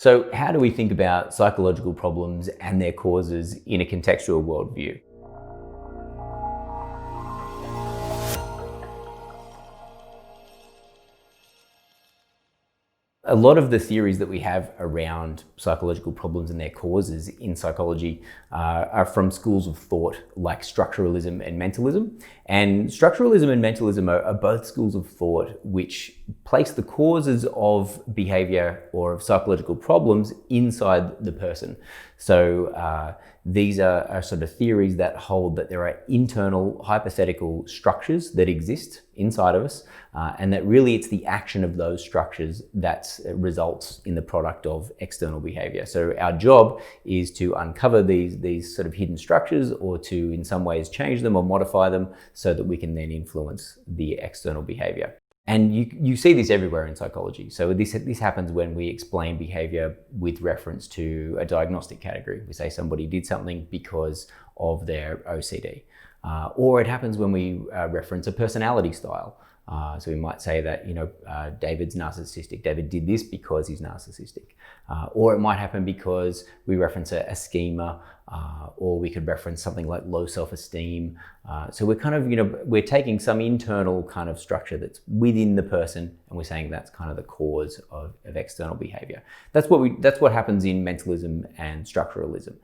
So how do we think about psychological problems and their causes in a contextual worldview? A lot of the theories that we have around psychological problems and their causes in psychology are from schools of thought like structuralism and mentalism. And structuralism and mentalism are both schools of thought which place the causes of behavior or of psychological problems inside the person. So these are sort of theories that hold that there are internal hypothetical structures that exist inside of us, and that really it's the action of those structures that results in the product of external behavior. So our job is to uncover these sort of hidden structures, or to in some ways change them or modify them so that we can then influence the external behavior. And you see this everywhere in psychology. So this happens when we explain behavior with reference to a diagnostic category. We say somebody did something because of their OCD. Or it happens when we reference a personality style. So we might say that, David's narcissistic. David did this because he's narcissistic. Or it might happen because we reference a schema, or we could reference something like low self-esteem. So we're kind of, we're taking some internal kind of structure that's within the person, and we're saying that's kind of the cause of external behavior. That's what happens in mentalism and structuralism.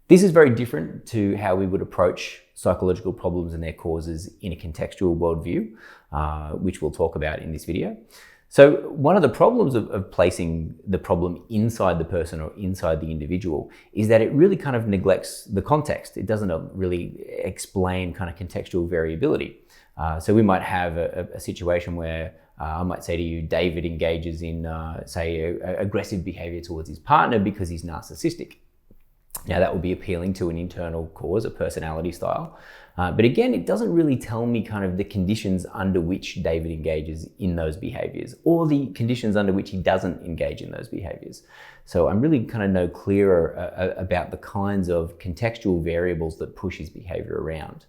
This is very different to how we would approach psychological problems and their causes in a contextual worldview, which we'll talk about in this video. So one of the problems of placing the problem inside the person or inside the individual is that it really kind of neglects the context. It doesn't really explain kind of contextual variability. So we might have a situation where I might say to you, David engages in, aggressive behavior towards his partner because he's narcissistic. Now that would be appealing to an internal cause, a personality style. But again, it doesn't really tell me kind of the conditions under which David engages in those behaviors, or the conditions under which he doesn't engage in those behaviors. So I'm really kind of no clearer about the kinds of contextual variables that push his behavior around.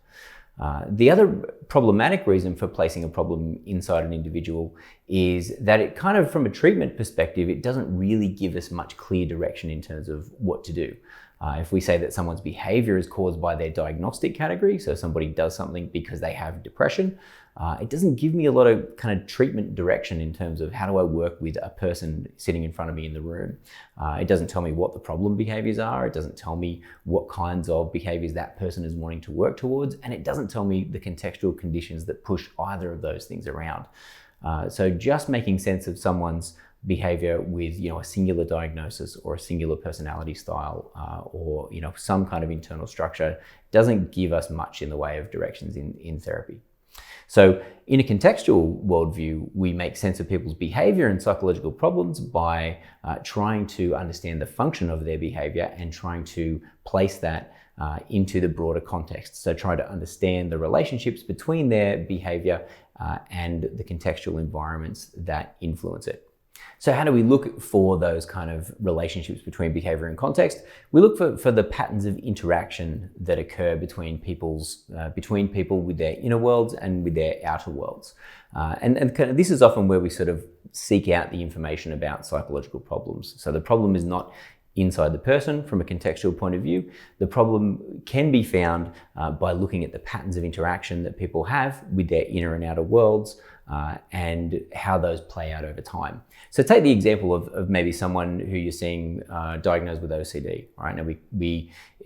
The other problematic reason for placing a problem inside an individual is that it kind of, from a treatment perspective, it doesn't really give us much clear direction in terms of what to do. If we say that someone's behavior is caused by their diagnostic category, so somebody does something because they have depression, it doesn't give me a lot of kind of treatment direction in terms of how do I work with a person sitting in front of me in the room. It doesn't tell me what the problem behaviors are. It doesn't tell me what kinds of behaviors that person is wanting to work towards. And it doesn't tell me the contextual conditions that push either of those things around. So just making sense of someone's behavior with a singular diagnosis or a singular personality style, or some kind of internal structure doesn't give us much in the way of directions in therapy. So in a contextual worldview, we make sense of people's behavior and psychological problems by trying to understand the function of their behavior and trying to place that into the broader context. So try to understand the relationships between their behavior and the contextual environments that influence it. So how do we look for those kind of relationships between behavior and context? We look for the patterns of interaction that occur between people with their inner worlds and with their outer worlds. And kind of this is often where we sort of seek out the information about psychological problems. So the problem is not inside the person from a contextual point of view. The problem can be found by looking at the patterns of interaction that people have with their inner and outer worlds, and how those play out over time. So take the example of maybe someone who you're seeing diagnosed with OCD. Right now,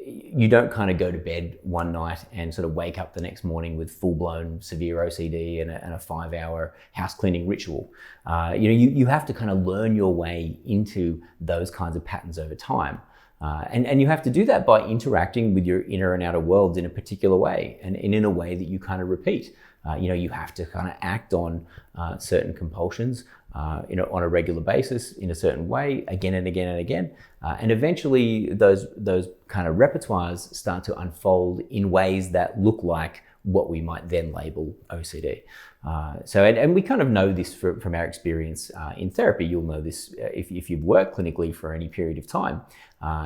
you don't kind of go to bed one night and sort of wake up the next morning with full-blown severe OCD and a 5-hour house cleaning ritual. You have to kind of learn your way into those kinds of patterns over time. And you have to do that by interacting with your inner and outer worlds in a particular way, and in a way that you kind of repeat. You have to kind of act on certain compulsions, on a regular basis in a certain way, again and again and again. And eventually those kind of repertoires start to unfold in ways that look like what we might then label OCD. And we kind of know this from our experience in therapy. You'll know this if you've worked clinically for any period of time.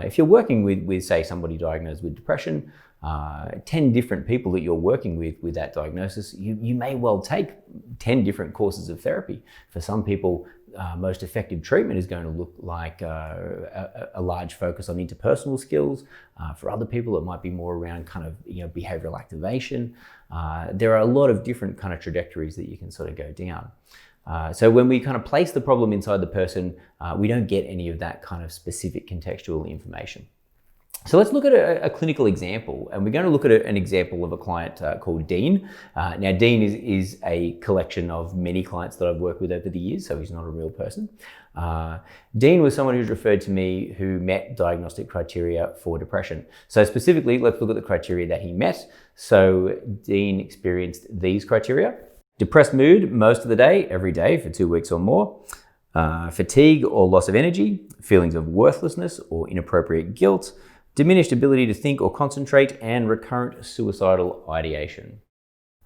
If you're working with say, somebody diagnosed with depression, 10 different people that you're working with that diagnosis, you may well take 10 different courses of therapy. For some people, most effective treatment is going to look like a large focus on interpersonal skills. For other people, it might be more around kind of behavioral activation. There are a lot of different kind of trajectories that you can sort of go down. So when we kind of place the problem inside the person, we don't get any of that kind of specific contextual information. So let's look at a clinical example, and we're going to look at an example of a client called Dean. Now, Dean is a collection of many clients that I've worked with over the years, so he's not a real person. Dean was someone who's referred to me who met diagnostic criteria for depression. So specifically, let's look at the criteria that he met. So Dean experienced these criteria: depressed mood most of the day, every day for 2 weeks or more, fatigue or loss of energy, feelings of worthlessness or inappropriate guilt, diminished ability to think or concentrate, and recurrent suicidal ideation.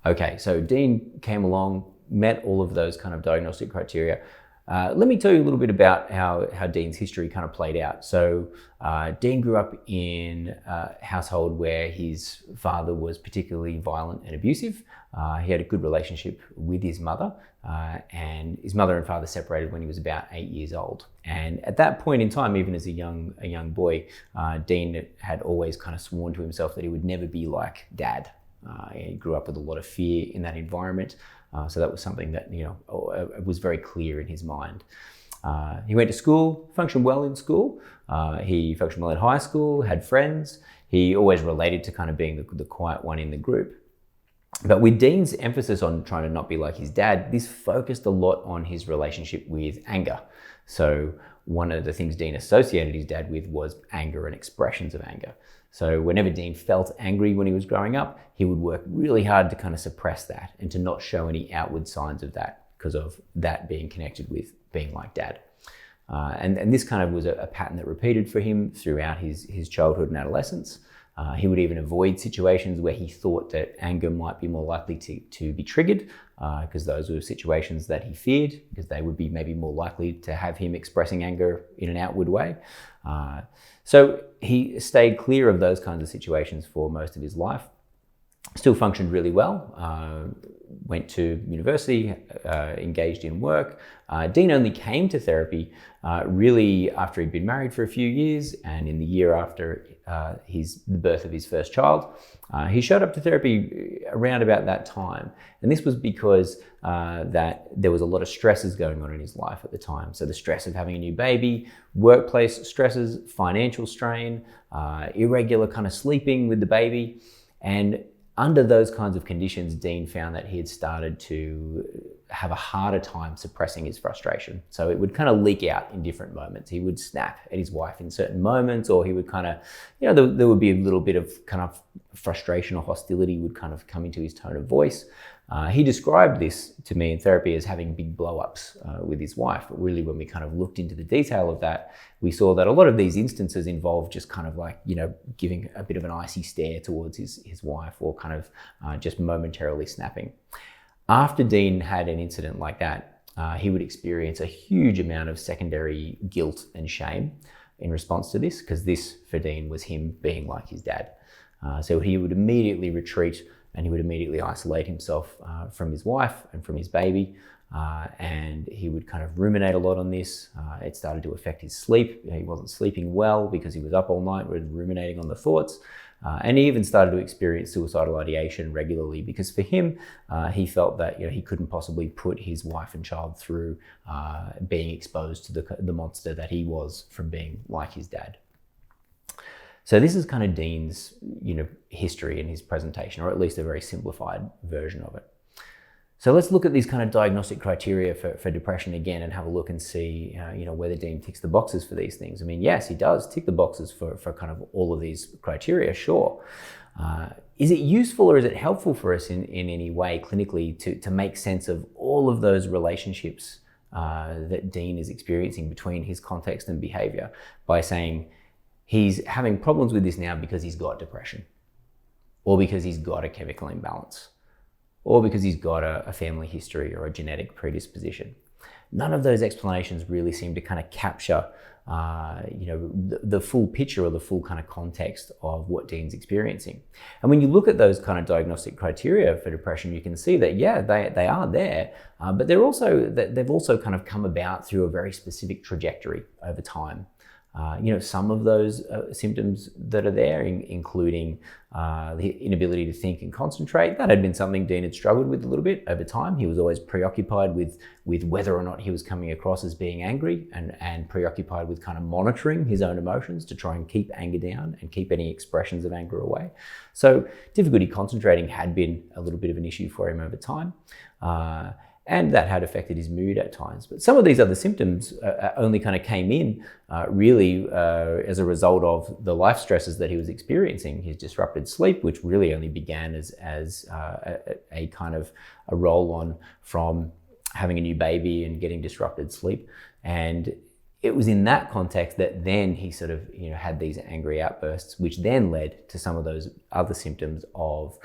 Okay, so Dean came along, met all of those kind of diagnostic criteria. Let me tell you a little bit about how Dean's history kind of played out. So Dean grew up in a household where his father was particularly violent and abusive. He had a good relationship with his mother, and his mother and father separated when he was about 8 years old. And at that point in time, even as a young boy, Dean had always kind of sworn to himself that he would never be like Dad. He grew up with a lot of fear in that environment. So that was something that, was very clear in his mind. He went to school, functioned well in school. He functioned well in high school, had friends. He always related to kind of being the quiet one in the group. But with Dean's emphasis on trying to not be like his dad, this focused a lot on his relationship with anger. So one of the things Dean associated his dad with was anger and expressions of anger. So whenever Dean felt angry when he was growing up, he would work really hard to kind of suppress that and to not show any outward signs of that, because of that being connected with being like Dad. And this kind of was a pattern that repeated for him throughout his childhood and adolescence. He would even avoid situations where he thought that anger might be more likely to be triggered, because those were situations that he feared, because they would be maybe more likely to have him expressing anger in an outward way. So he stayed clear of those kinds of situations for most of his life. Still functioned really well, went to university, engaged in work. Dean only came to therapy really after he'd been married for a few years, and in the year after the birth of his first child. He showed up to therapy around about that time. And this was because that there was a lot of stresses going on in his life at the time. So the stress of having a new baby, workplace stresses, financial strain, irregular kind of sleeping with the baby. And under those kinds of conditions, Dean found that he had started to have a harder time suppressing his frustration. So it would kind of leak out in different moments. He would snap at his wife in certain moments, or he would kind of, there would be a little bit of kind of frustration or hostility would kind of come into his tone of voice. He described this to me in therapy as having big blow-ups with his wife. But really, when we kind of looked into the detail of that, we saw that a lot of these instances involved just kind of like, giving a bit of an icy stare towards his wife, or kind of just momentarily snapping. After Dean had an incident like that, he would experience a huge amount of secondary guilt and shame in response to this, because this, for Dean, was him being like his dad. So he would immediately retreat, and he would immediately isolate himself from his wife and from his baby. And he would kind of ruminate a lot on this. It started to affect his sleep. He wasn't sleeping well because he was up all night ruminating on the thoughts. And he even started to experience suicidal ideation regularly, because for him, he felt that he couldn't possibly put his wife and child through being exposed to the monster that he was from being like his dad. So this is kind of Dean's history in his presentation, or at least a very simplified version of it. So let's look at these kind of diagnostic criteria for depression again, and have a look and see whether Dean ticks the boxes for these things. I mean, yes, he does tick the boxes for kind of all of these criteria, sure. Is it useful, or is it helpful for us in any way clinically to make sense of all of those relationships that Dean is experiencing between his context and behavior, by saying he's having problems with this now because he's got depression, or because he's got a chemical imbalance, or because he's got a family history or a genetic predisposition? None of those explanations really seem to kind of capture the full picture or the full kind of context of what Dean's experiencing. And when you look at those kind of diagnostic criteria for depression, you can see that, yeah, they are there, but they've also kind of come about through a very specific trajectory over time. Some of those symptoms that are there, including the inability to think and concentrate, that had been something Dean had struggled with a little bit over time. He was always preoccupied with whether or not he was coming across as being angry, and preoccupied with kind of monitoring his own emotions to try and keep anger down and keep any expressions of anger away. So difficulty concentrating had been a little bit of an issue for him over time. And that had affected his mood at times. But some of these other symptoms only kind of came in really as a result of the life stresses that he was experiencing. His disrupted sleep, which really only began as a kind of a roll on from having a new baby and getting disrupted sleep. And it was in that context that then he sort of had these angry outbursts, which then led to some of those other symptoms of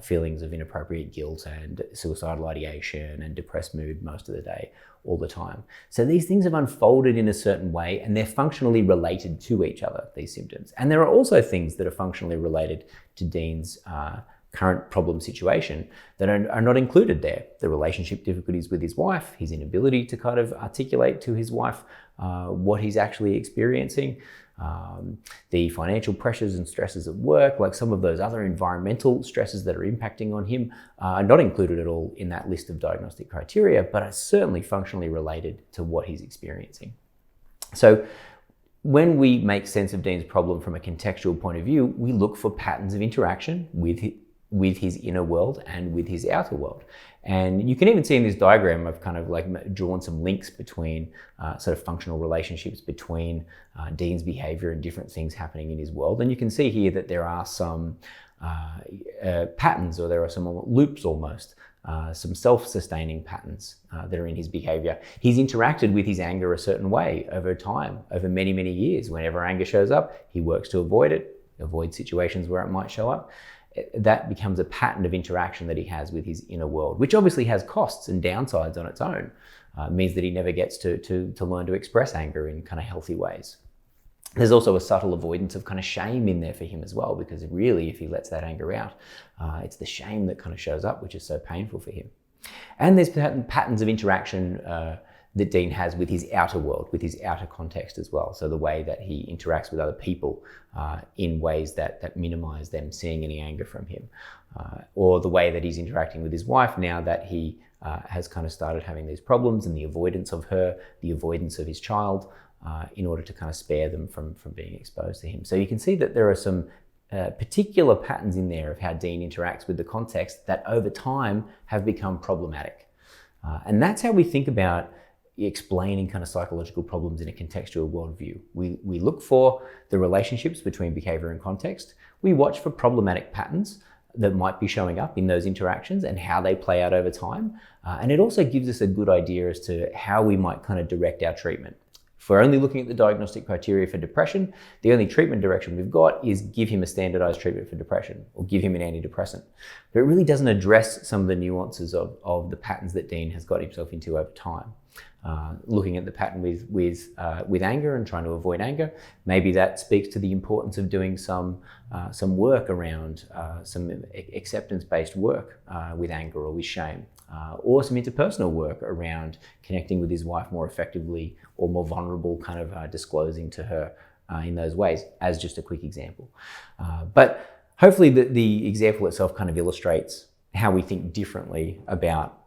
feelings of inappropriate guilt and suicidal ideation and depressed mood most of the day, all the time. So these things have unfolded in a certain way, and they're functionally related to each other, these symptoms. And there are also things that are functionally related to Dean's current problem situation that are not included there. The relationship difficulties with his wife, his inability to kind of articulate to his wife what he's actually experiencing, the financial pressures and stresses at work, like some of those other environmental stresses that are impacting on him are not included at all in that list of diagnostic criteria, but are certainly functionally related to what he's experiencing. So when we make sense of Dean's problem from a contextual point of view, we look for patterns of interaction with his inner world and with his outer world. And you can even see in this diagram, I've kind of like drawn some links between sort of functional relationships between Dean's behavior and different things happening in his world. And you can see here that there are some patterns, or there are some loops almost, some self-sustaining patterns that are in his behavior. He's interacted with his anger a certain way over time, over many, many years. Whenever anger shows up, he works to avoid it, avoid situations where it might show up. That becomes a pattern of interaction that he has with his inner world, which obviously has costs and downsides on its own. It means that he never gets to learn to express anger in kind of healthy ways. There's also a subtle avoidance of kind of shame in there for him as well, because really, if he lets that anger out, it's the shame that kind of shows up, which is so painful for him. And there's patterns of interaction that Dean has with his outer world, with his outer context as well. So the way that he interacts with other people in ways that minimize them seeing any anger from him, or the way that he's interacting with his wife now that he has kind of started having these problems, and the avoidance of her, the avoidance of his child, in order to kind of spare them from being exposed to him. So you can see that there are some particular patterns in there of how Dean interacts with the context that over time have become problematic. And that's how we think about explaining kind of psychological problems in a contextual worldview. We look for the relationships between behavior and context. We watch for problematic patterns that might be showing up in those interactions and how they play out over time. And it also gives us a good idea as to how we might kind of direct our treatment. If we're only looking at the diagnostic criteria for depression, the only treatment direction we've got is give him a standardized treatment for depression or give him an antidepressant. But it really doesn't address some of the nuances of the patterns that Dean has got himself into over time. Looking at the pattern with anger and trying to avoid anger, maybe that speaks to the importance of doing some work around some acceptance-based work with anger or with shame, or some interpersonal work around connecting with his wife more effectively or more vulnerable, kind of disclosing to her in those ways, as just a quick example. But hopefully the example itself kind of illustrates how we think differently about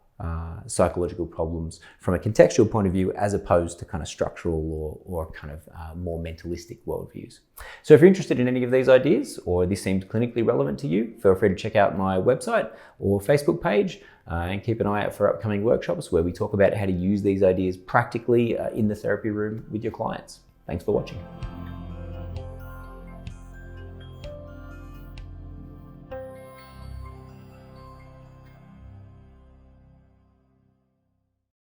psychological problems from a contextual point of view, as opposed to kind of structural or kind of more mentalistic worldviews. So if you're interested in any of these ideas, or this seems clinically relevant to you, feel free to check out my website or Facebook page, and keep an eye out for upcoming workshops where we talk about how to use these ideas practically in the therapy room with your clients. Thanks for watching.